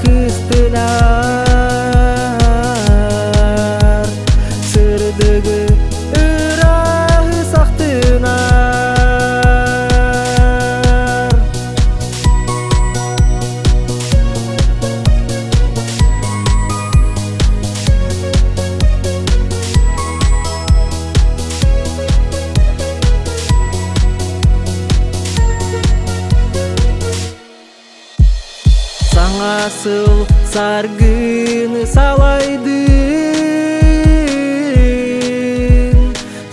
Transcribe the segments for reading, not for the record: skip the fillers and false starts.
кыстылар сырдыгы ырахы сактынар Саҥа сыл саргыны салайдын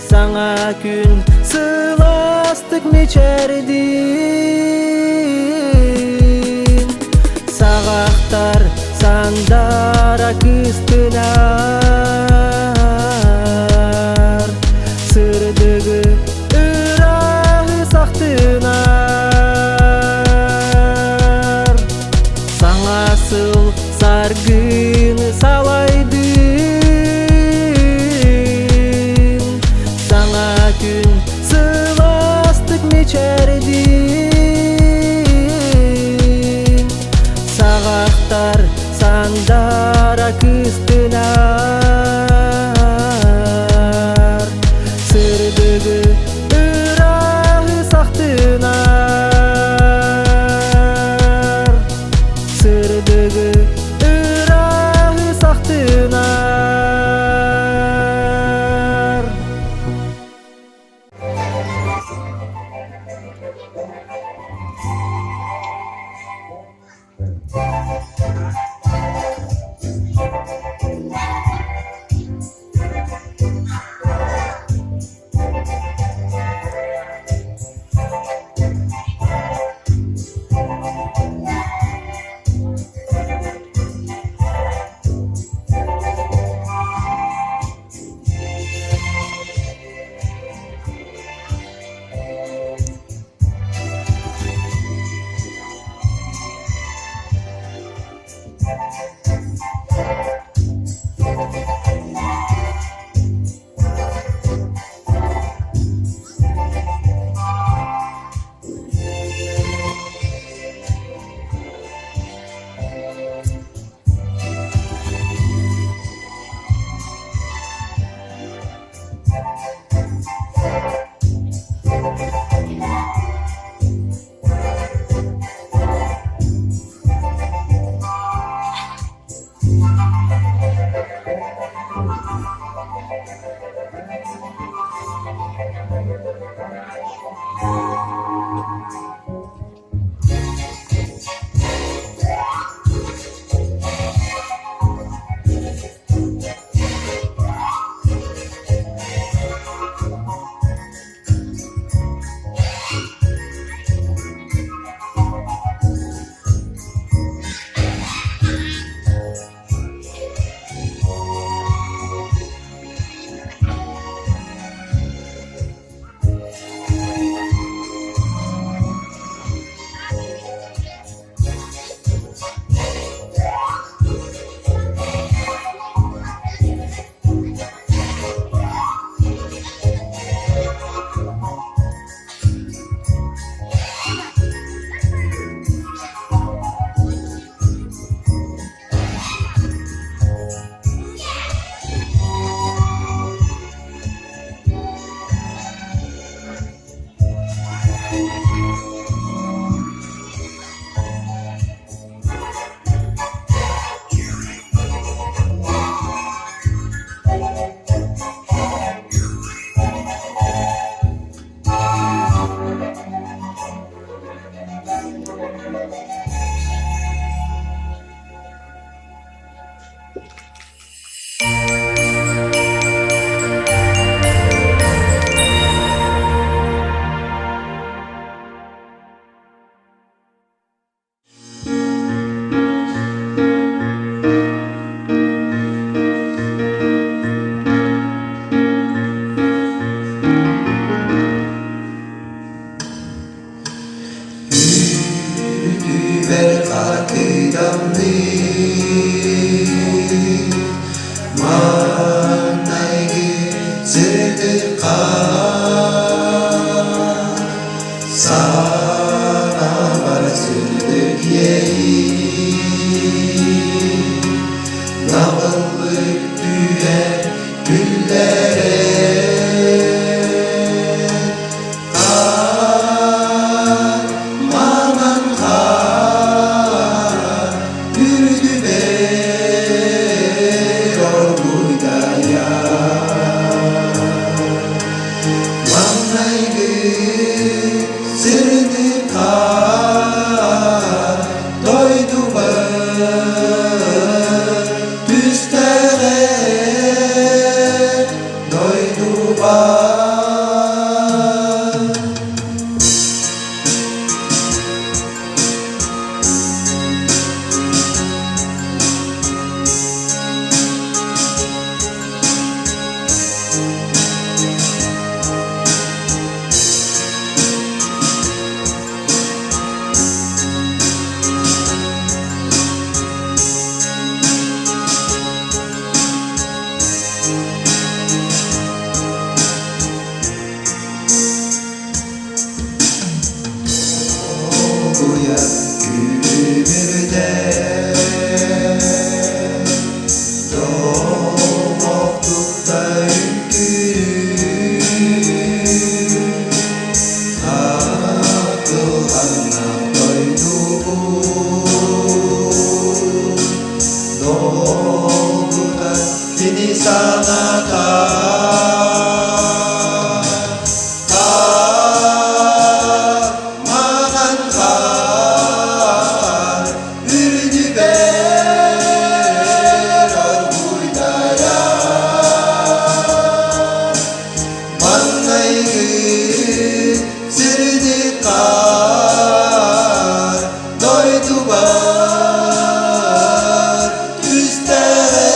Саҥа күн сыластык мечердин Сағақтар сандара кыстылар сырдыгы ырахы сактынар Саҥа сыл саргыны салайдын Саҥа күн сыластык мечердин Сағақтар сандара кыстылар сырдыгы ырахы сактынар сырдыгы ырахы сактынар Sana var sırdır yeğim Dağıllık düğe güllere Karmanan kar Yürüdü ber orguydaya Mannaygı sırdı kar Doydu bar Düstere doydu bar Uya günümüzde Doğmaktukta ülkü Sargılan'a doydu bu Doldu da seni sana Karmanan kar Yürüdü ber orguydaya Mannaygı sırdı kar Doydu bar Düstere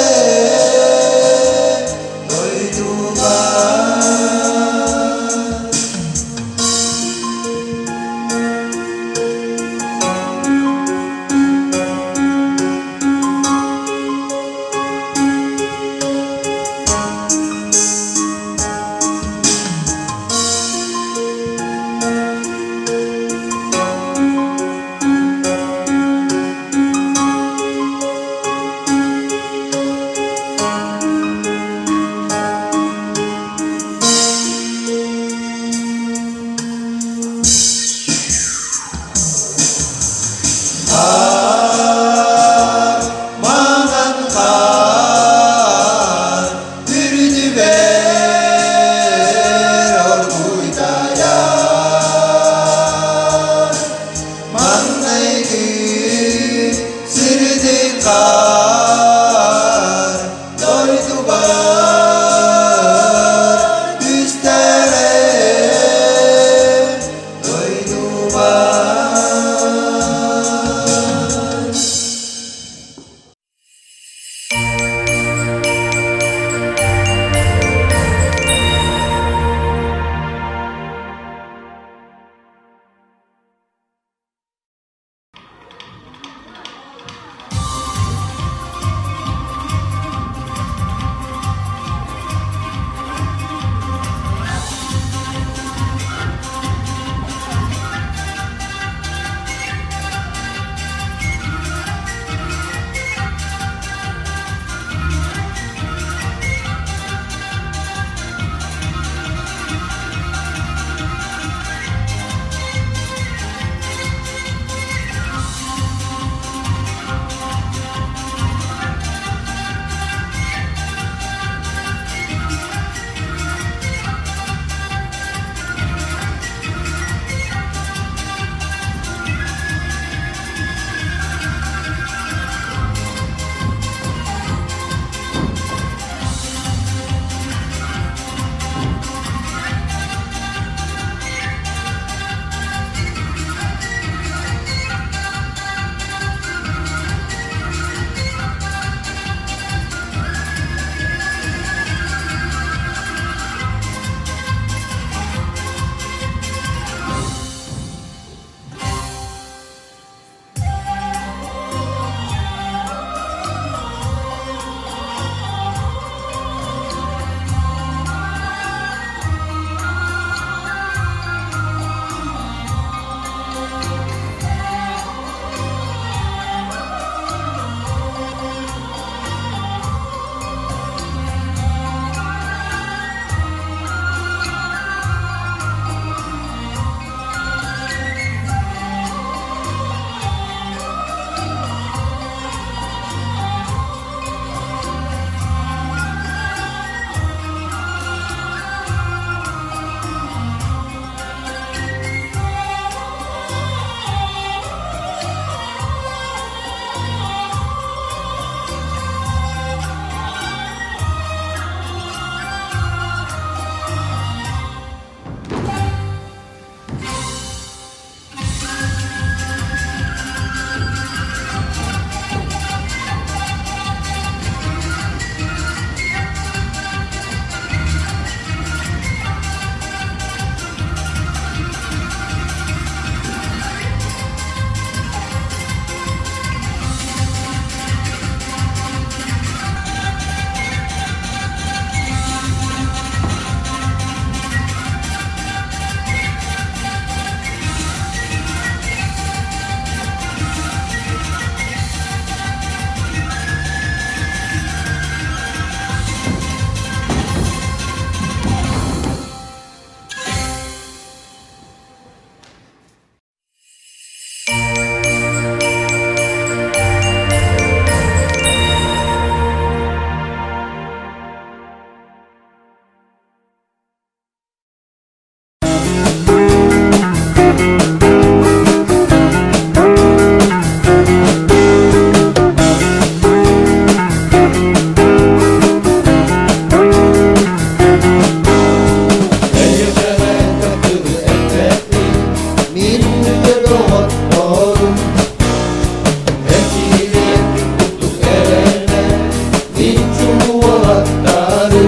olatları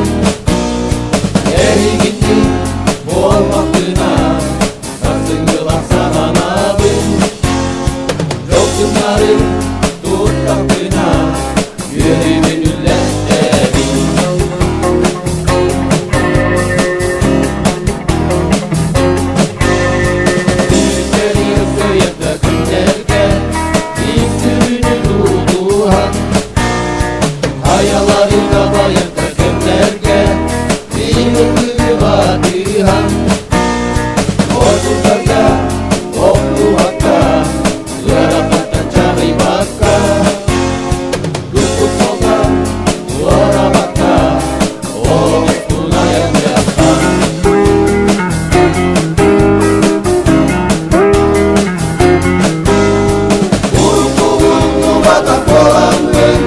Eri gitti olmaktına Sazıngılan sananadı Yoksunları tutmaktına Yüreğimin ülletleri Büyükleri ısıyıp da günlerge Bir sürünün ruhuha Hayaları da bayıp da günlerge Bir ıkığı vatıha Ordularda, oklu hatta Zırafattan çağıy bakka Lütfuk solda, duvara bakka Oğlum üstüne yakta Burkulunu batak olanın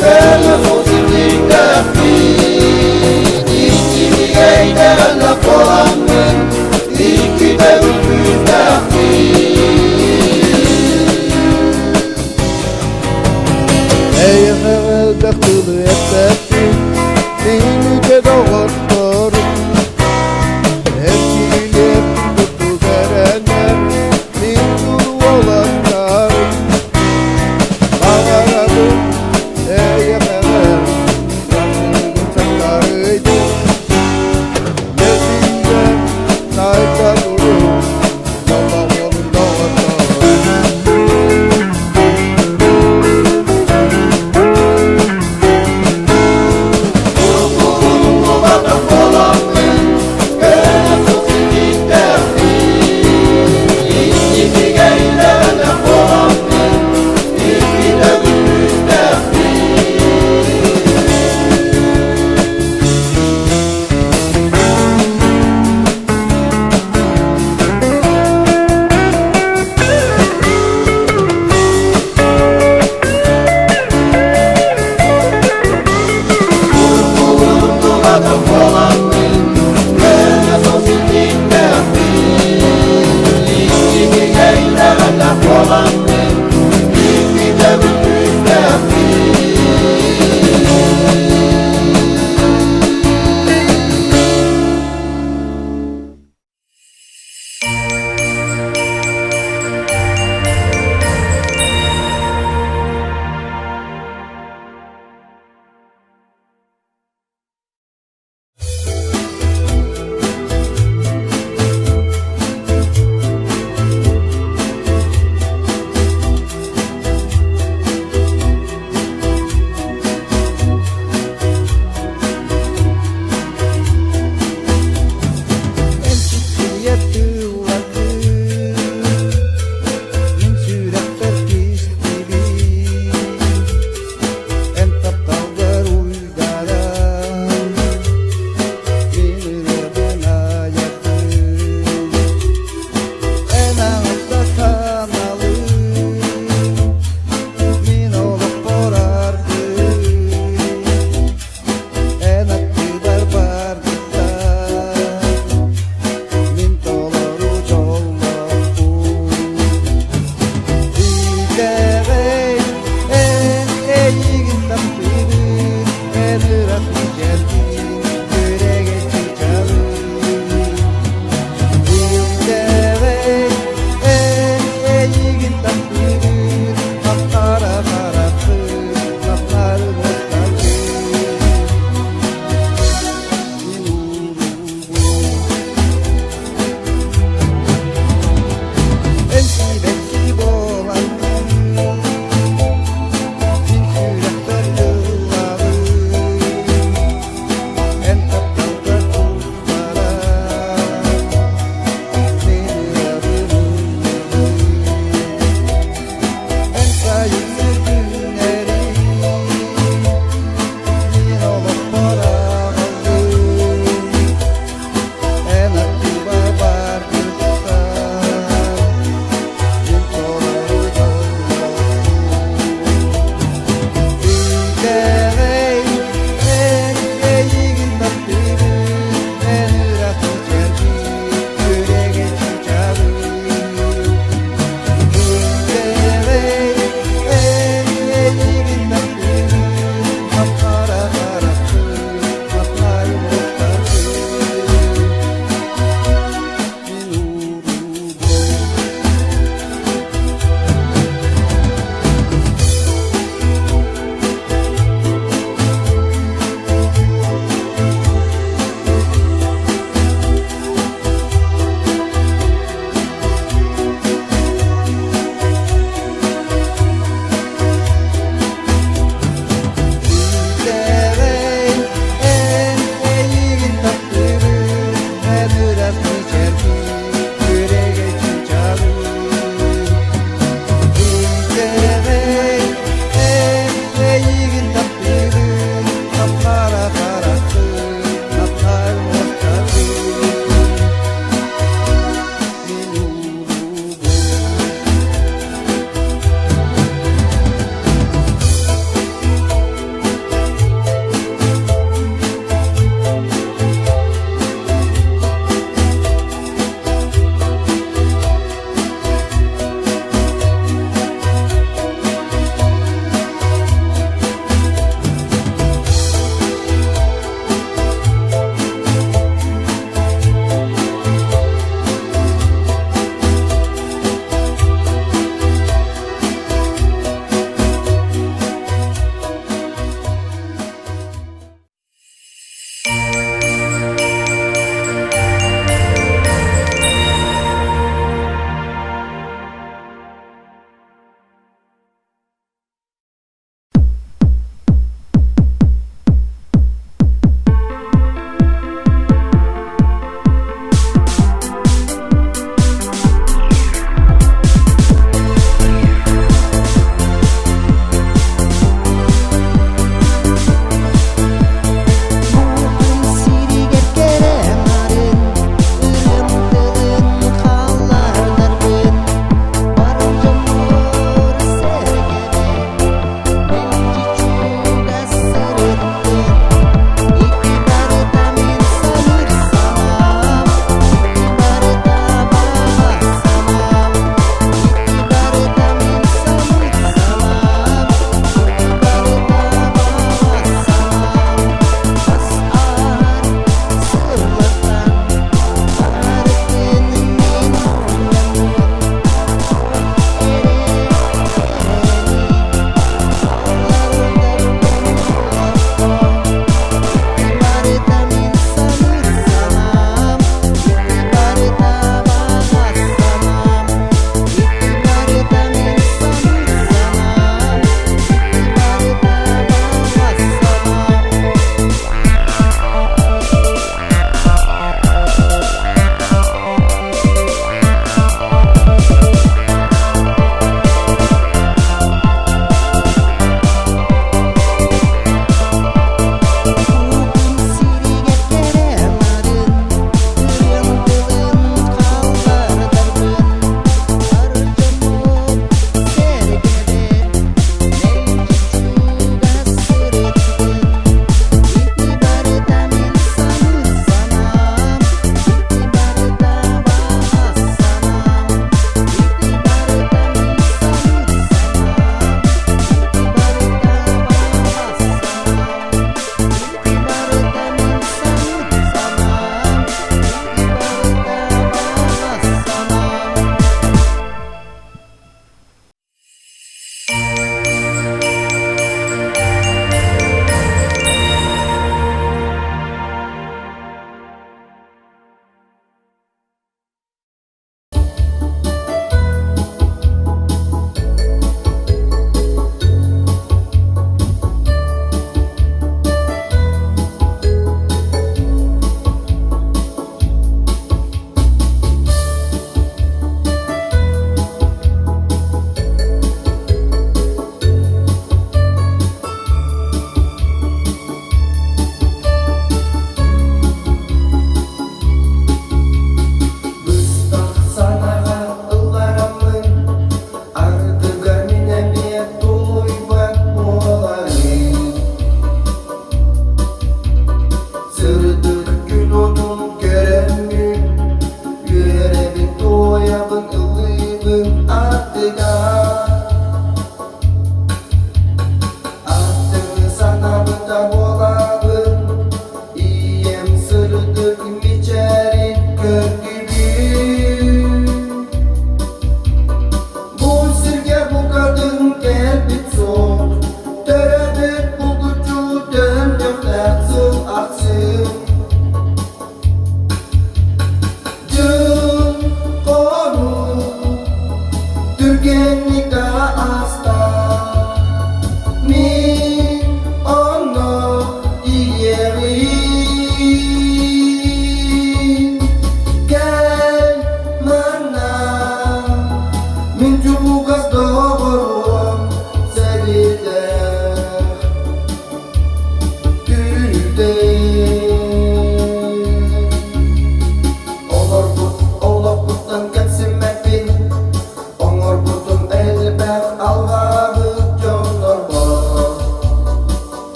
Köyü sosizlik derdi İçimi eğlenmek olanın İki de ülküz derdi эҕэрдэ кылы эттээттин тейнүтэ доҕоттор эркилиэп тутту беренер мин турболаттар багарады эйэхэр саңгарыйды несинде тайта туруп жолдогон доҕоттор Burkulunu batak olanın Köyü sosizlik derdi İçimi eğlenmek olanın İki de ülküz derdi Burkulunu batak olanın Köyü sosizlik derdi İçimi eğlenmek olanın İki de ülküz derdi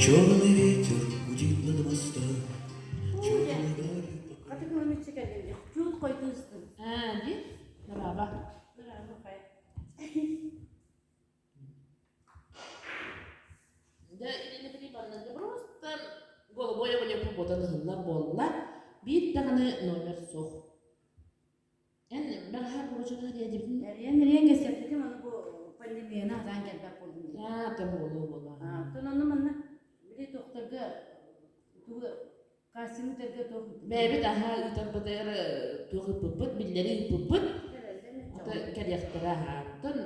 Черный ветер гудит над мостом. Черный бары. Katı kılımı çekelim. Çuğut koyduğunuzdur. Değil. Beraber. Да, или не прибавлено, просто голубое были поботаны хылла болла. Bir tane номер sok. En ben her projede diye dedim. Nereye geçecektim onu bu pandemiye nazan gelip oldum. Ya tabii olur. Ha, tonunu bana bir doktorga bu kasını terge doktor. Bebe daha itan pater tuh puput billeri puput. Ata kadiyaktara ha. Ton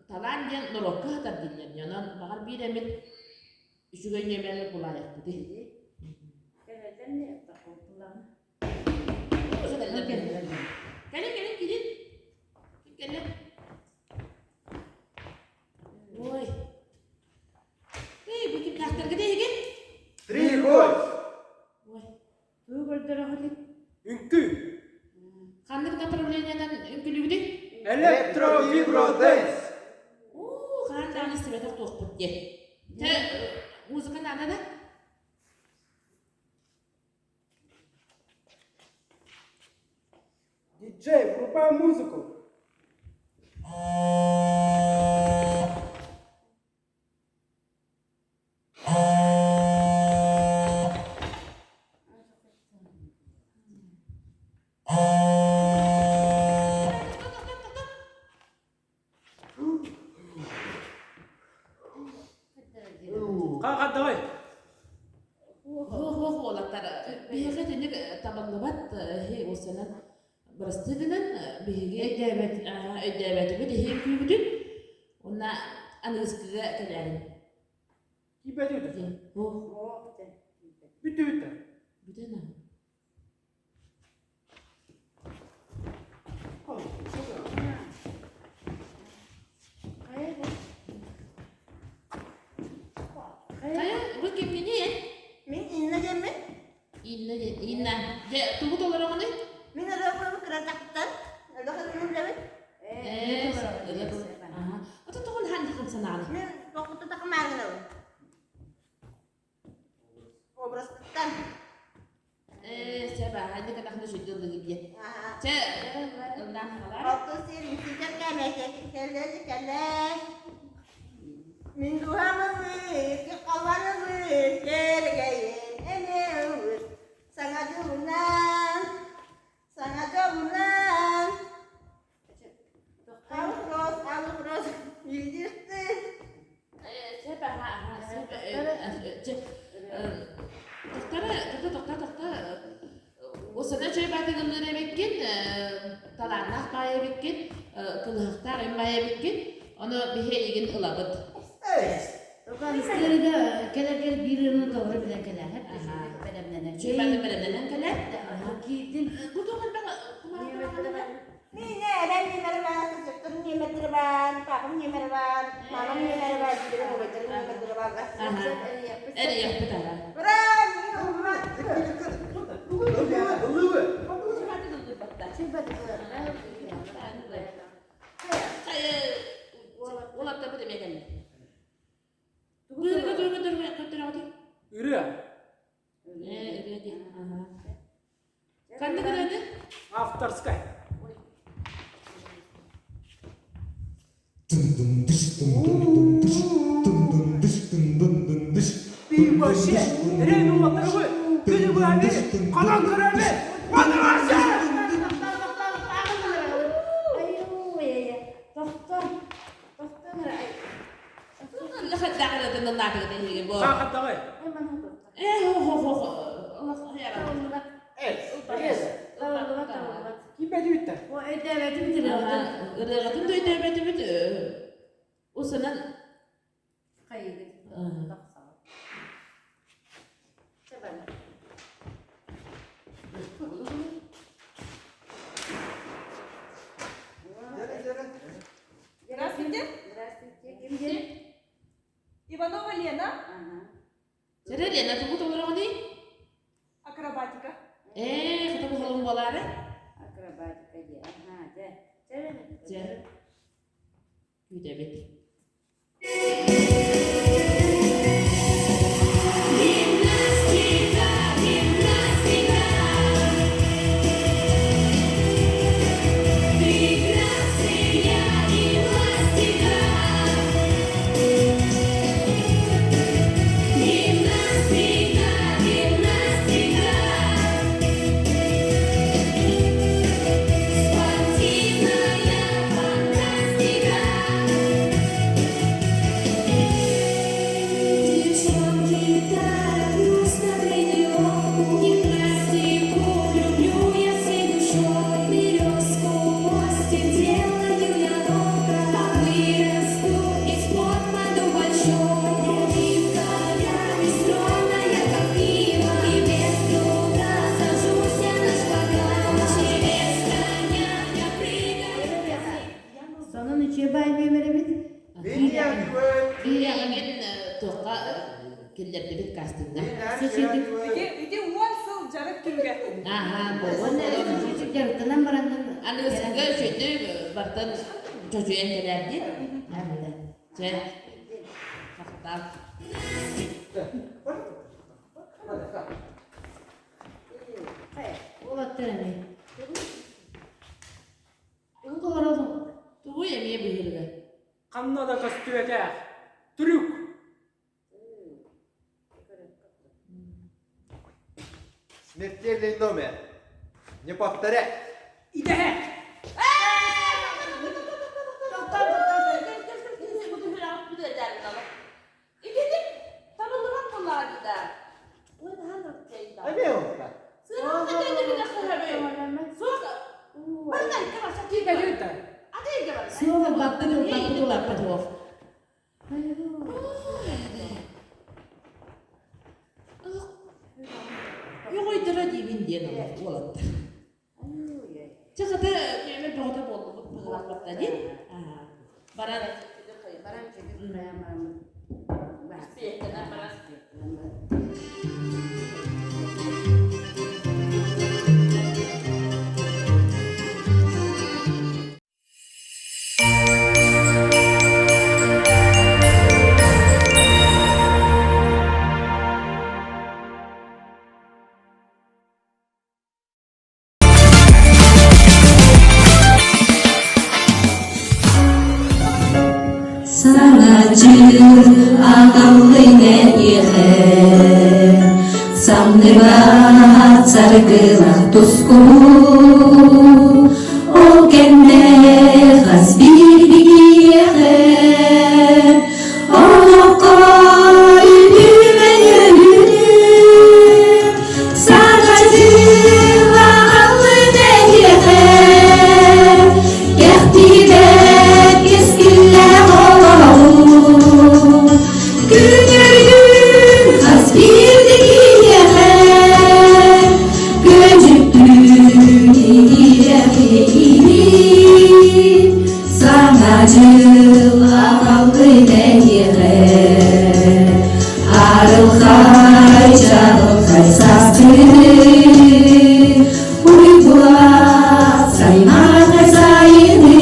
talan gen nolokka tar dinyan yanan bakar bir demit Şuraya yemeğe kolay yaptı. Kereden ne yaptı kullanı? Gelin gidin. Gelin. Oy. Bu kim doktor gide gel. Три год. Oy. Tu gördüre hadi. Үнкү. Kandık da problemlerden ünkülü gide. Электровиброденс. Kan tanesi beter tohput ye. Te muzika Canada? Диджей, врубай музыку. Кака давай. هو لقطر بيجي تنيك طبعا لبات هي وصلنا برستدنا بيجي إدابات بدي هي كل بدي ونا أنا إسكجا كذا Киба дюта. هو Битюта. بدنا Kaya, gue gini ya? Min inna jemme, Inna, dia tunggu tunggu orang ini. min ada apa kerantaktan, ada kan minum jemme, Atau tunggu hand kan sana. min waktu tu tak kemarin tau, oh beras ketan, Siapa? Ini kan aku sudah lagi dia. Nah, waktu si rintikan kan ya, kelas, minggu hamil, kawan hamil, gaya, ini sangat jauhan, terus, jadi siapa? Dokter. Usana coy bati gönlüne bekkin, talannak baya bekkin, kılhıktar en baya bekkin, onu bihe ilgin ılabıd. Okan sırga kala birini doğru bile kala hep belemlenen. Coy bati belemlenen kala. Gidin. Kutuğun bana kumaran. ni ada ni merban, sektor ni merban, papa ni merban, mama ni merban, jadi mau baca ni merban kan? Eri yapıdara. Berani umat. Улыбы. Coba tuh. Olap da bu demek yani. Dur. Yürü. Kandı kırıldı. After sky. Bir başı, nereye numarları bu? Gülü bu hani, kalan kırarlı, bana varsa! Lahat dakla da nabi da hege bo. Kalk davay. Ho. Allah ya Rabbi. Kime düğütte? O ödeveti bitiriyor. Iratın da ödemedi bit. O sanan Kaydı. Coba. Здравствуйте. Kimdir? Иванова Лена, Sere Lena tubu tolong ni. акробатика. Ketemu halung bolare. Akrobatik aja. Ada. Cer. Güde bit. Sonun içi bay bir Iya ingin toka kelerde bit castingda. seçildik. Иди он сыл жарык күнгө. Bu. Onu seçildik yarıktan barandan. Anu sehingga jadi barten cucu yang kelerde. Ada. Cek. Fakta. Olаттар әме. Ұлды қарадың. Тугу эмие бииргэ. Қамнада көстүбеке. Түрүк. Смертельный номер. Не повторяй. Идеһе. Амелка. Суға баппы лаппы туақ. Йогойдыра дейбин ден олаттар. Чаката мен тоғыта болду пыгылакта ден. Баран Саҥа дьыл акаллыне киэһэ самныгаат саргылаах туску ол кэннэ хас бииргэ киэһэ олоққа үлүмэн өлүнү Саҥа дьыл акаллыне киэһэ кэхтибэт кескиллэ Günürgün has birdi kiyəһə Göcüktün iyiləmeyini Sana dьыл aqallı nəyəһə Arılxay, çağılxay sastı Uygulat saymaqay sayını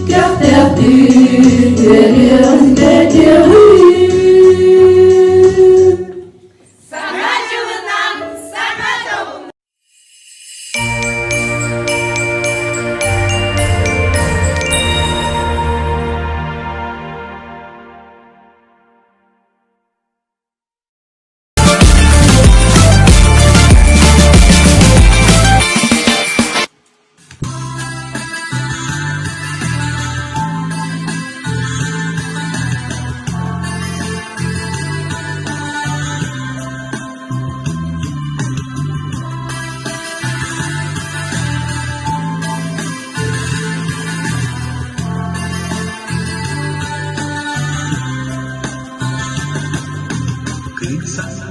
Cœur perdu Sırılmaz